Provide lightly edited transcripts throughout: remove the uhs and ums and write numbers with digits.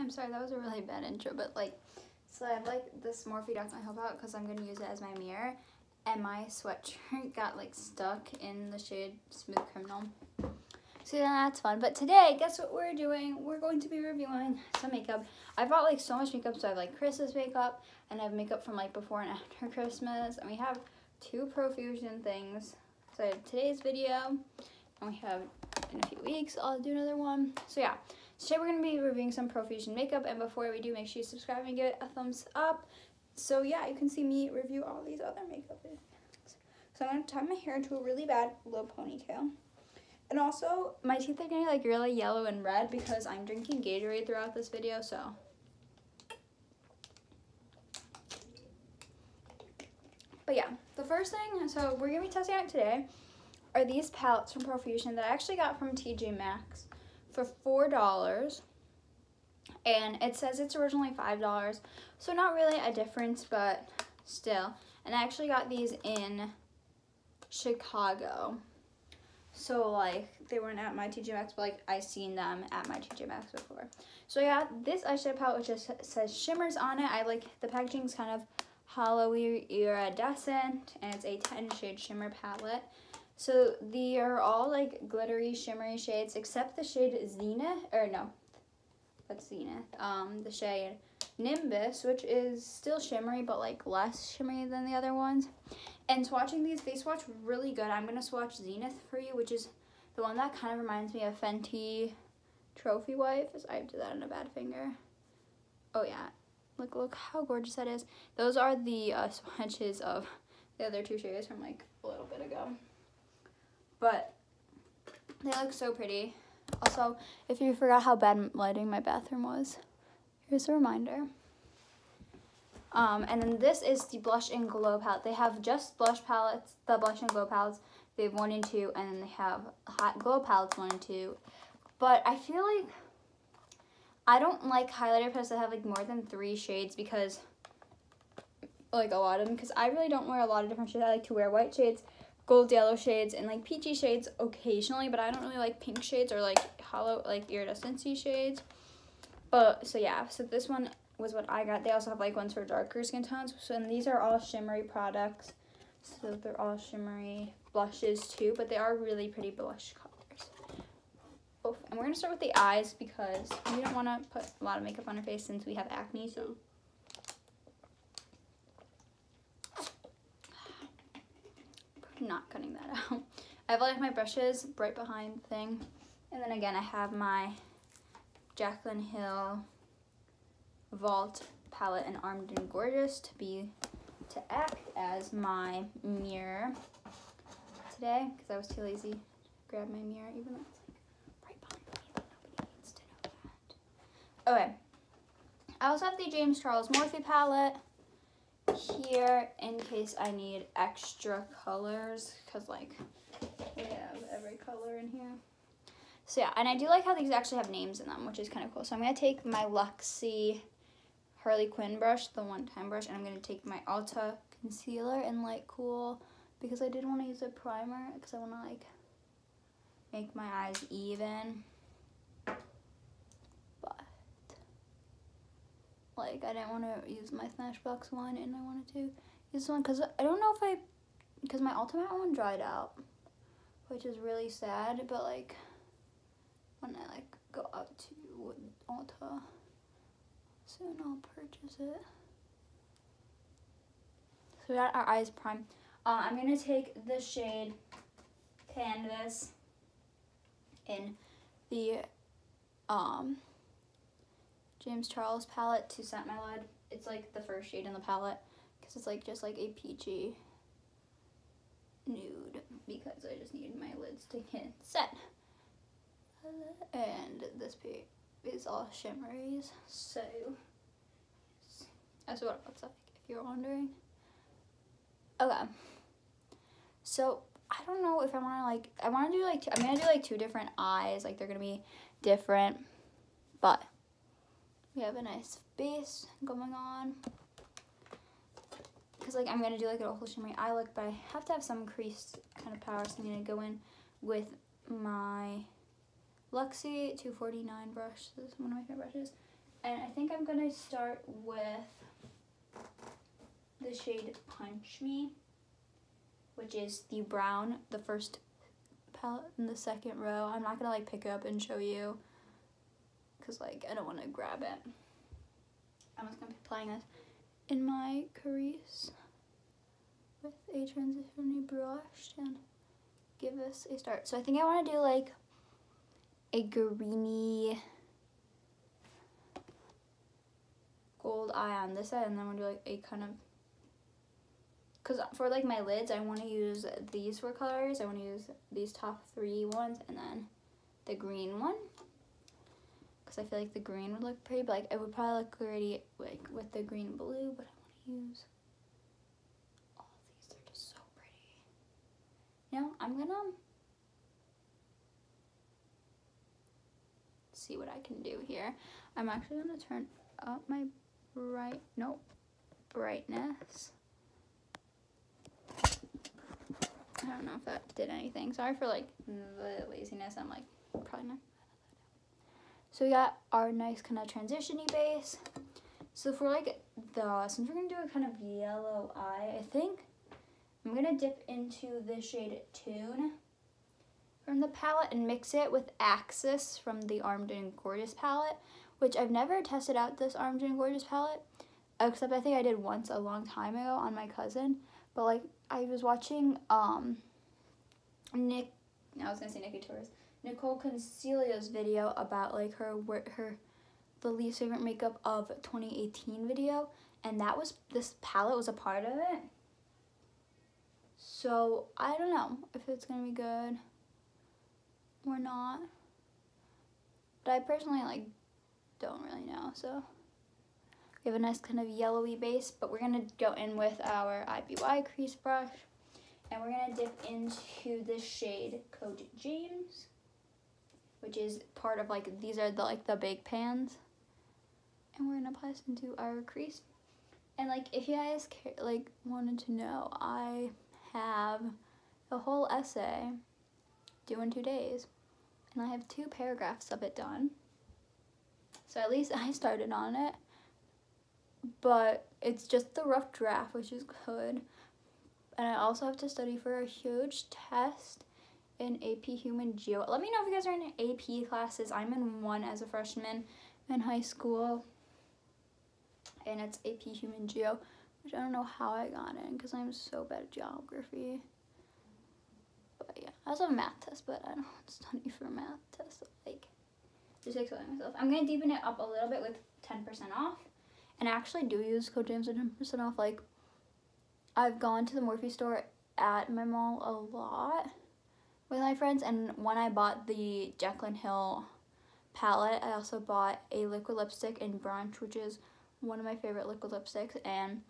I'm sorry, that was a really bad intro, but like, so I have like this Morphe Doc my Hope out because I'm gonna use it as my mirror, and my sweatshirt got like stuck in the shade Smooth Criminal. So yeah, that's fun. But today, guess what we're doing? We're going to be reviewing some makeup. I bought like so much makeup, so I have like Christmas makeup, and I have makeup from like before and after Christmas, and we have 2 Profusion things. So I have today's video, and we have in a few weeks I'll do another one. So yeah, today we're going to be reviewing some Profusion makeup, and before we do, make sure you subscribe and give it a thumbs up. So yeah, you can see me review all these other makeup things. So I'm going to tie my hair into a really bad low ponytail. And also, my teeth are getting like really yellow and red because I'm drinking Gatorade throughout this video, so. But yeah, the first thing, so we're going to be testing out today are these palettes from Profusion that I actually got from TJ Maxx for $4. And it says it's originally $5, so not really a difference, but still. And I actually got these in Chicago. So like they weren't at my TJ Maxx, but like I seen them at my TJ Maxx before. So I got this eyeshadow palette which just says shimmers on it. I like the packaging's kind of hollowy iridescent, and it's a 10 shade shimmer palette. So they are all like glittery shimmery shades except the shade Zenith, or no, that's Zenith. The shade Nimbus, which is still shimmery but like less shimmery than the other ones. And swatching these, they swatch really good. I'm going to swatch Zenith for you, which is the one that kind of reminds me of Fenty Trophy Wife. I did that on a bad finger. Oh yeah, look how gorgeous that is. Those are the swatches of the other 2 shades from like a little bit ago. But they look so pretty. Also, if you forgot how bad lighting my bathroom was, here's a reminder. And then this is the Blush and Glow palette. They have just blush palettes, the Blush and Glow palettes. They have 1 and 2, and then they have hot glow palettes 1 and 2. But I feel like I don't like highlighter palettes that have like more than 3 shades because like a lot of them. Because I really don't wear a lot of different shades. I like to wear white shades, gold yellow shades, and like peachy shades occasionally. But I don't really like pink shades or like hollow like iridescent-y shades. But so yeah, so this one was what I got. They also have like ones for darker skin tones. So and these are all shimmery products. So they're all shimmery blushes too, but they are really pretty blush colors. Oh, and we're gonna start with the eyes because we don't want to put a lot of makeup on our face since we have acne. So not cutting that out. I have like my brushes right behind the thing, and then again I have my Jaclyn Hill Vault palette and Armed and Gorgeous to act as my mirror today because I was too lazy to grab my mirror, even though it's like right behind me, but nobody needs to know that. Okay, I also have the James Charles Morphe palette here in case I need extra colors because like we have every color in here. So yeah, and I do like how these actually have names in them, which is kind of cool. So I'm going to take my Luxie Harley Quinn brush, the one-time brush, and I'm going to take my Ulta concealer in Light Cool because I did want to use a primer because I want to like make my eyes even. But like I didn't want to use my Smashbox one, and I wanted to use this one because I don't know if because my Ultimate one dried out, which is really sad, but like when I like go out to Ulta soon I'll purchase it. So we got our eyes primed. I'm gonna take the shade Canvas in the James Charles palette to set my lid. It's like the first shade in the palette because it's like just like a peachy nude because I just need my lids to get set. And this page is all shimmeries, so that's what it looks like if you're wondering. Okay, so I don't know if I want to like, I'm gonna do like 2 different eyes, like they're gonna be different, but we have a nice base going on because like I'm gonna do like a whole shimmery eye look, but I have to have some crease kind of power, so I'm gonna go in with my Luxie 249 brush. This is one of my favorite brushes. And I think I'm gonna start with the shade Punch Me, which is the brown, the first palette in the second row. I'm not gonna like pick it up and show you because like I don't want to grab it. I'm just gonna be applying this in my crease with a transition brush and give this a start. So I think I want to do like a greeny gold eye on this side, and then I'm gonna do like a kind of, because for like my lids I want to use these 4 colors. I want to use these top 3 ones and then the green one, because I feel like the green would look pretty, but like it would probably look pretty like with the green and blue, but I want to use all of these. They're just so pretty. You know, I'm gonna see what I can do here. I'm actually gonna turn up my brightness. I don't know if that did anything. Sorry for like the laziness. I'm like probably not. So we got our nice kind of transition-y base. So for like since we're gonna do a kind of yellow eye, I think I'm gonna dip into the shade Tune from the palette and mix it with Axis from the Armed and Gorgeous palette, which I've never tested out this Armed and Gorgeous palette, except I think I did once a long time ago on my cousin. But like I was watching Nicole Concilio's video about like the least favorite makeup of 2018 video, and this palette was a part of it. So I don't know if it's gonna be good or not, but I personally like don't really know. So we have a nice kind of yellowy base, but we're gonna go in with our IBY crease brush, and we're gonna dip into the shade Coach James, which is part of like, these are the big pans, and we're gonna apply this into our crease. And like if you guys wanted to know, I have a whole essay due in 2 days, and I have 2 paragraphs of it done. So at least I started on it, but it's just the rough draft, which is good. And I also have to study for a huge test in AP Human Geo. Let me know if you guys are in AP classes. I'm in one as a freshman in high school, and it's AP Human Geo, which I don't know how I got in because I'm so bad at geography. But yeah, I also have a math test, but I don't study for math tests. So like, just explaining myself. I'm gonna deepen it up a little bit with 10% off, and I actually do use code James at 10% off. Like, I've gone to the Morphe store at my mall a lot with my friends, and when I bought the Jaclyn Hill palette, I also bought a liquid lipstick in Brunch, which is one of my favorite liquid lipsticks, and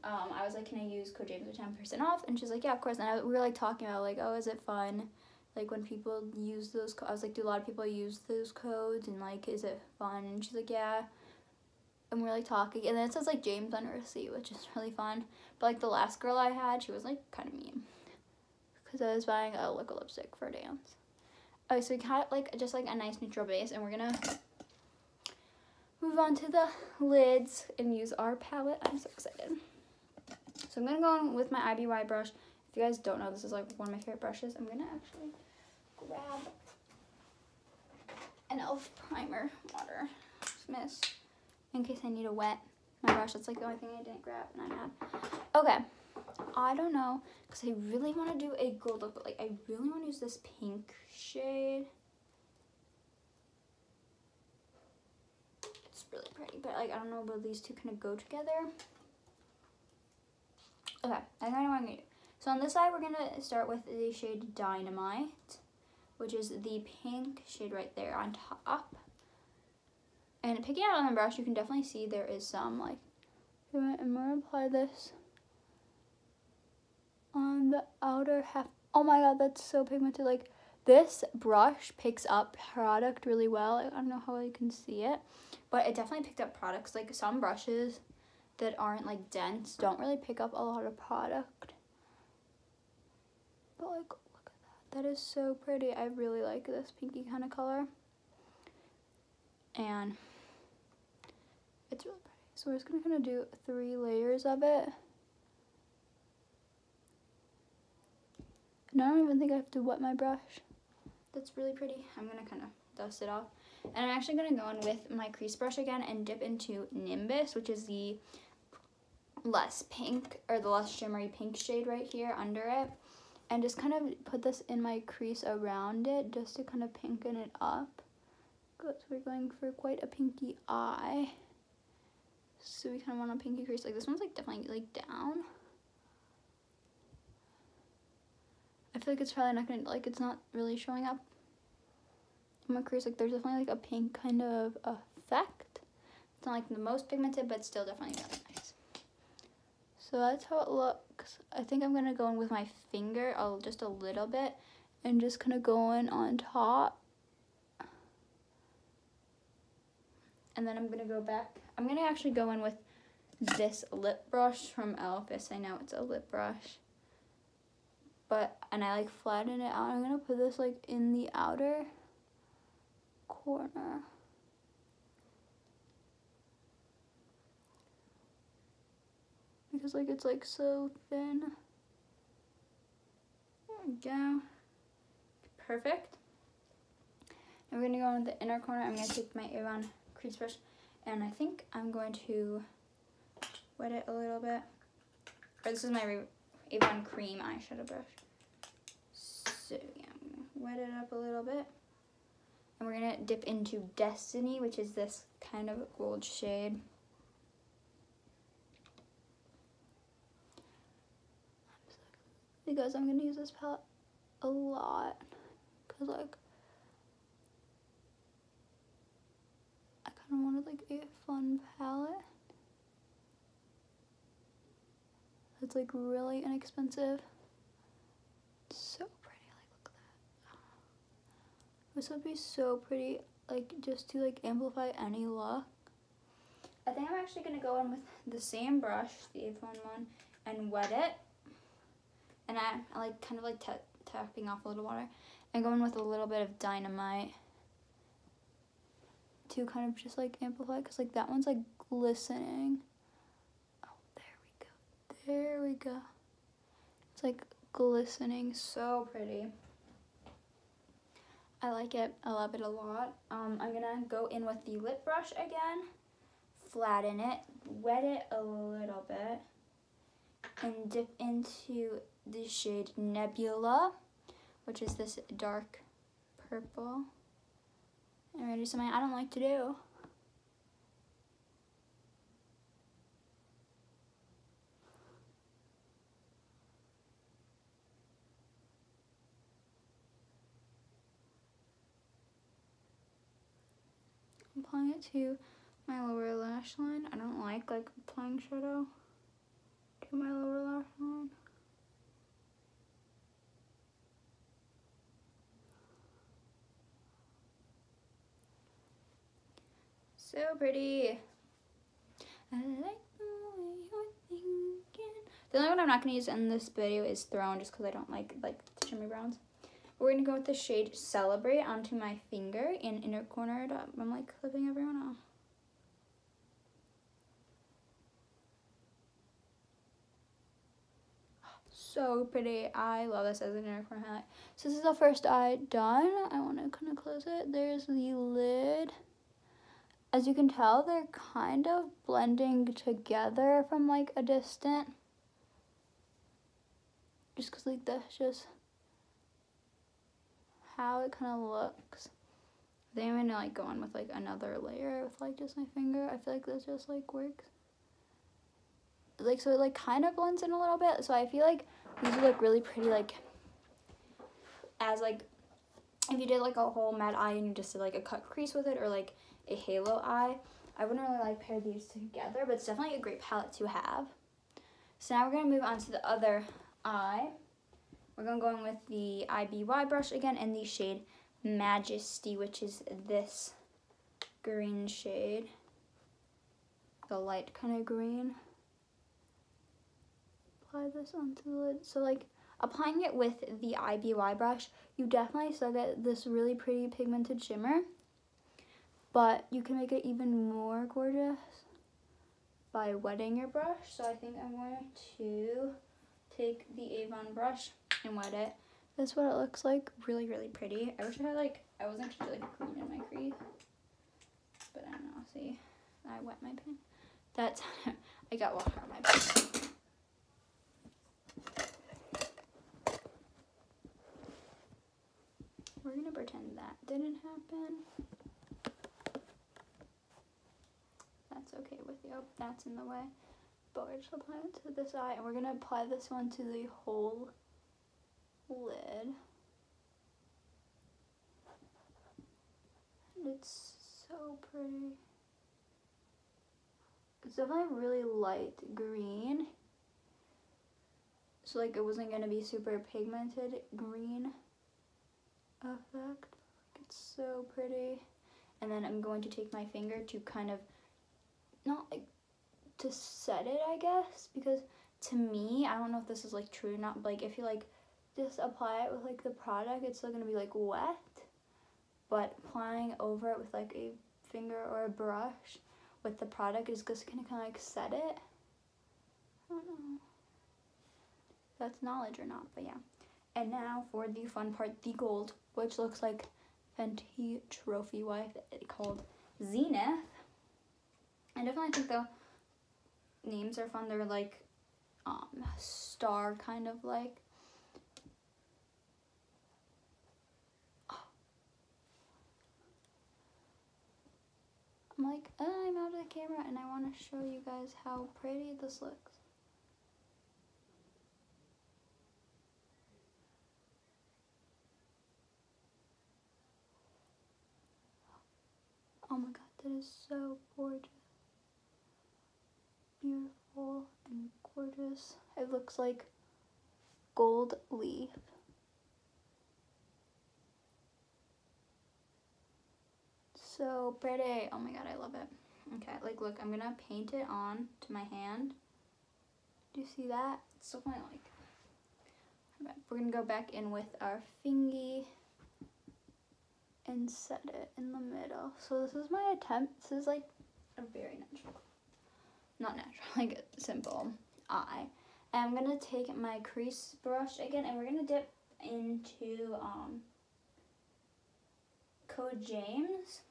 I was like, can I use code James with 10% off? And she's like, yeah, of course. And we were like talking about like, oh, is it fun? Like when people use those, I was like, do a lot of people use those codes? And like, is it fun? And she's like, yeah. And we're like talking, and then it says like James on her receipt, which is really fun. But like the last girl I had, she was like kind of mean because I was buying a liquid lipstick for a dance. Okay, so we got like just like a nice neutral base, and we're gonna move on to the lids and use our palette. I'm so excited. So I'm gonna go in with my IBY brush. If you guys don't know, this is like one of my favorite brushes. I'm gonna actually grab an e.l.f. primer water mist in case I need to wet my brush. That's like the only thing I didn't grab and I had. Okay, I don't know, because I really want to do a gold look, but like I really want to use this pink shade. It's really pretty, but like I don't know about these two kind of go together. Okay, I know what I'm gonna do. So on this side, we're gonna start with the shade Dynamite, which is the pink shade right there on top. And picking out on the brush, you can definitely see there is some like, I'm gonna apply this on the outer half. Oh my god, that's so pigmented. Like, this brush picks up product really well. I don't know how you can see it, but it definitely picked up products. Like some brushes that aren't like dense don't really pick up a lot of product. But like, look at that. That is so pretty. I really like this pinky kind of color. And It's really pretty. So we're just gonna kind of do 3 layers of it. And I don't even think I have to wet my brush. That's really pretty. I'm gonna kind of dust it off. And I'm actually gonna go in with my crease brush again and dip into Nimbus, which is the less pink, or the less shimmery pink shade right here under it. And just kind of put this in my crease around it just to kind of pinken it up. Because we're going for quite a pinky eye. So we kind of want a pinky crease. Like this one's like definitely like down. I feel like it's probably not gonna, like it's not really showing up in my crease. Like there's definitely like a pink kind of effect. It's not like the most pigmented, but still definitely really nice. So that's how it looks. I think I'm gonna go in with my finger just a little bit and just kind of go in on top. And then I'm gonna go back. I'm gonna actually go in with this lip brush from Elvis. I know it's a lip brush. And I like flatten it out. I'm gonna put this like in the outer corner. Because like it's like so thin. There we go. Perfect. And we're gonna go in with the inner corner. I'm gonna take my Avon crease brush and I think I'm going to wet it a little bit. Or this is my Avon cream eyeshadow brush. So yeah, I'm gonna wet it up a little bit. And we're gonna dip into Destiny, which is this kind of gold shade. Because I'm gonna use this palette a lot. Cause like, I kind of wanted like a fun palette. It's like really inexpensive. So pretty, like look at that. This would be so pretty, like just to like amplify any look. I think I'm actually gonna go in with the same brush, the Avon one, and wet it. And I like kind of like tapping off a little water and going with a little bit of Dynamite to kind of just like amplify, because like that one's like glistening. Oh, there we go. It's like glistening, so pretty. I like it, I love it a lot. I'm gonna go in with the lip brush again, flatten it, wet it a little bit, and dip into the shade Nebula, which is this dark purple. And we're gonna do something I don't like to do. I'm applying it to my lower lash line. I don't like applying shadow to my lower lash line. So pretty. I like the way you're thinking. The only one I'm not gonna use in this video is Throne, just because I don't like the shimmery browns. We're gonna go with the shade Celebrate onto my finger and inner corner it up. I'm like clipping everyone off. So pretty. I love this as an inner corner highlight. So this is the first eye done. I want to kind of close it. There's the lid. As you can tell, they're kind of blending together from like a distance. Just because like that's just how it kind of looks. Then I'm gonna like go on with like another layer with like just my finger. I feel like this just like works. Like so it like kind of blends in a little bit. So I feel like these would look really pretty like as like if you did like a whole matte eye and you just did like a cut crease with it, or like a halo eye. I wouldn't really like pair these together, but it's definitely a great palette to have. So now we're gonna move on to the other eye. We're gonna go in with the IBY brush again in the shade Majesty, which is this green shade, the light kind of green. Apply this onto the lid. So like applying it with the IBY brush, you definitely still get this really pretty pigmented shimmer, but you can make it even more gorgeous by wetting your brush. So I think I'm going to take the Avon brush and wet it. This is what it looks like. Really, really pretty. I wish I had I wasn't gonna do green in my crease, but I don't know. See, I wet my pen. That's I got water on my pen. We're gonna pretend that didn't happen. That's okay with you. That's in the way. But we're just applying it to this eye, and we're gonna apply this one to the whole lid. And it's so pretty. It's definitely really light green. So it wasn't gonna be super pigmented green effect. It's so pretty. And then I'm going to take my finger to kind of, not to set it, I guess, because to me, I don't know if this is true or not, but if you just apply it with the product, it's still gonna be wet, but applying over it with a finger or a brush with the product is just gonna kind of set it. I don't know if that's knowledge or not, but yeah. And now for the fun part, the gold, which looks like Fenty Trophy Wife, called Zenith. I definitely think the names are fun. They're star kind of I'm out of the camera and I want to show you guys how pretty this looks. Oh my god, that is so gorgeous. Beautiful and gorgeous. It looks like gold leaf. So pretty. Oh my god, I love it. Okay, look, I'm gonna paint it on to my hand. Do you see that? It's so funny, we're gonna go back in with our fingy and set it in the middle. So this is my attempt. This is a very natural, not natural, simple eye. And I'm gonna take my crease brush again, and we're gonna dip into Code James.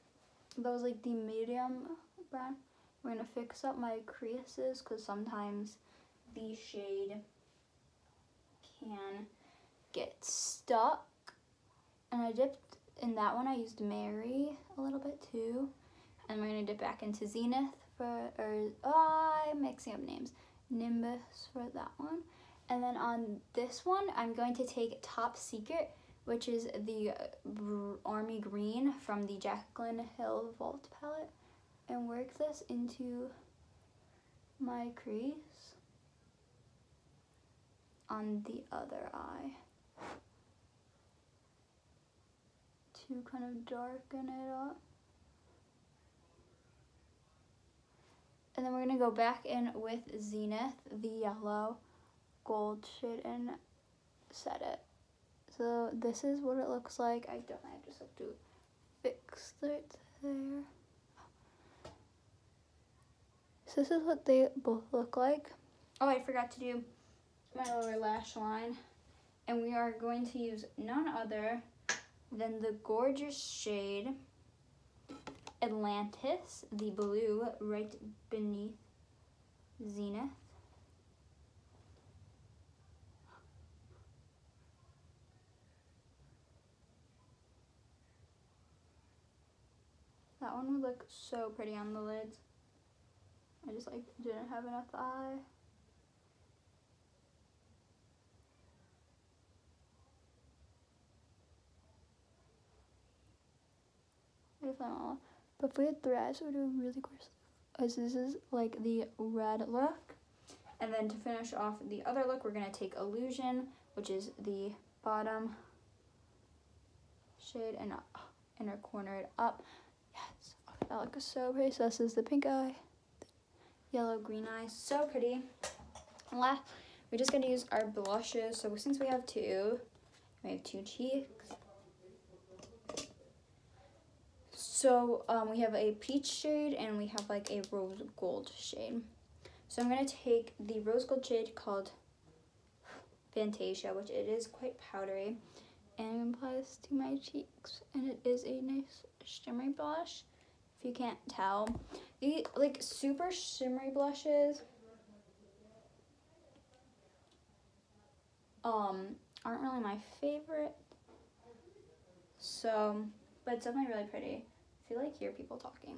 That was the medium brown. We're gonna fix up my creases because sometimes the shade can get stuck. And I dipped in that one. I used Mary a little bit too. And we're gonna dip back into Zenith I'm mixing up names. Nimbus for that one. And then on this one, I'm going to take Top Secret, which is the Army Green from the Jaclyn Hill Vault palette, and work this into my crease on the other eye to kind of darken it up. And then we're going to go back in with Zenith, the yellow gold shade, and set it. So this is what it looks like. I just have to fix it there. So this is what they both look like. Oh, I forgot to do my lower lash line. And we are going to use none other than the gorgeous shade Atlantis, the blue right beneath Zenith. That one would look so pretty on the lids. I just didn't have enough eye. But if we had threads, it would do really gorgeous. As this is the red look. And then to finish off the other look, we're gonna take Illusion, which is the bottom shade, and inner corner it up. Yes, that look is so pretty. So this is the pink eye, the yellow green eye, so pretty. And last, we're just gonna use our blushes. So since we have two cheeks. So we have a peach shade and we have a rose gold shade. So I'm going to take the rose gold shade called Fantasia, which it is quite powdery, and I'm going to apply this to my cheeks, and it is a nice shimmery blush, if you can't tell. The like super shimmery blushes aren't really my favorite, so, but it's definitely really pretty. I feel like hear people talking.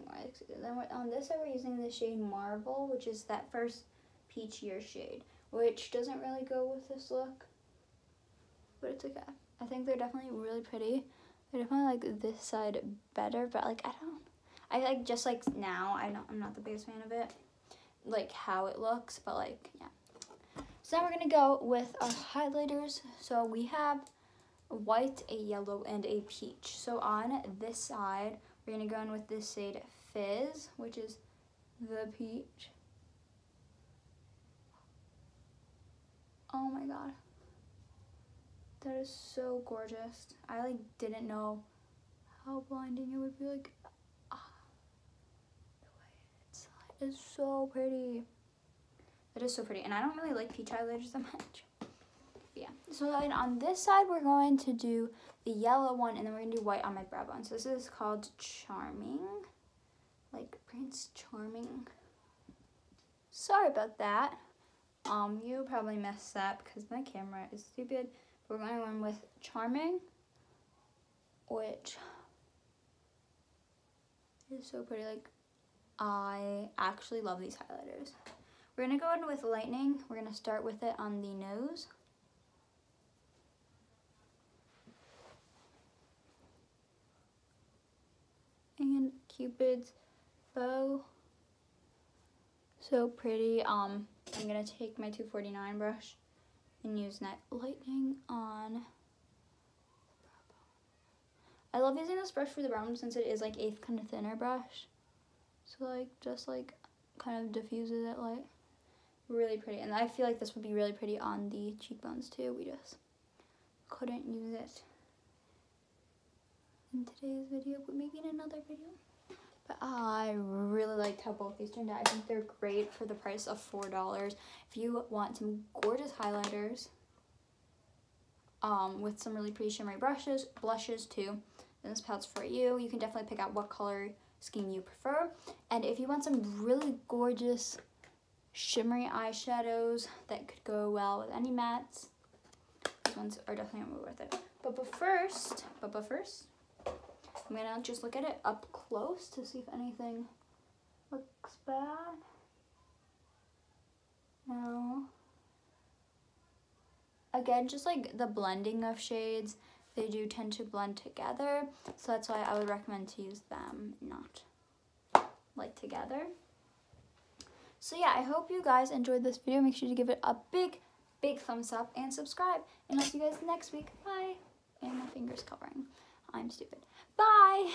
Then on this side we're using the shade Marvel, which is that first peachier shade, which doesn't really go with this look, but it's okay. I think they're definitely really pretty. I definitely like this side better, but like I like just like now, I'm not the biggest fan of it, like how it looks, but like yeah. So now we're gonna go with our highlighters. So we have a white, a yellow, and a peach. So on this side, we're gonna go in with this shade Fizz, which is the peach. Oh my god. That is so gorgeous. I like didn't know how blinding it would be. Like, the way it's so pretty. It is so pretty, and I don't really like peach highlighters that much. But yeah. So then on this side, we're going to do the yellow one, and then we're gonna do white on my brow bone. So this is called Charming, like Prince Charming. Sorry about that. You probably messed up because my camera is stupid. We're going to go in with Charming, which is so pretty. Like, I actually love these highlighters. We're going to go in with Lightning. We're going to start with it on the nose. And Cupid's bow. So pretty. I'm going to take my 249 brush and use that Lightning on. I love using this brush for the brow bone since it is like a kind of thinner brush. So like just like kind of diffuses it like really pretty. And I feel like this would be really pretty on the cheekbones too. We just couldn't use it in today's video, but maybe in another video. But I really liked how both these turned out. I think they're great for the price of $4. If you want some gorgeous highlighters with some really pretty shimmery blushes too, then this palette's for you. You can definitely pick out what color scheme you prefer. And if you want some really gorgeous shimmery eyeshadows that could go well with any mattes, these ones are definitely gonna be worth it. But first, I'm gonna just look at it up close to see if anything looks bad. No. Again, just like the blending of shades, they do tend to blend together. So that's why I would recommend to use them not like together. So yeah, I hope you guys enjoyed this video. Make sure to give it a big thumbs up and subscribe. And I'll see you guys next week. Bye. And my finger's covering. I'm stupid. Bye.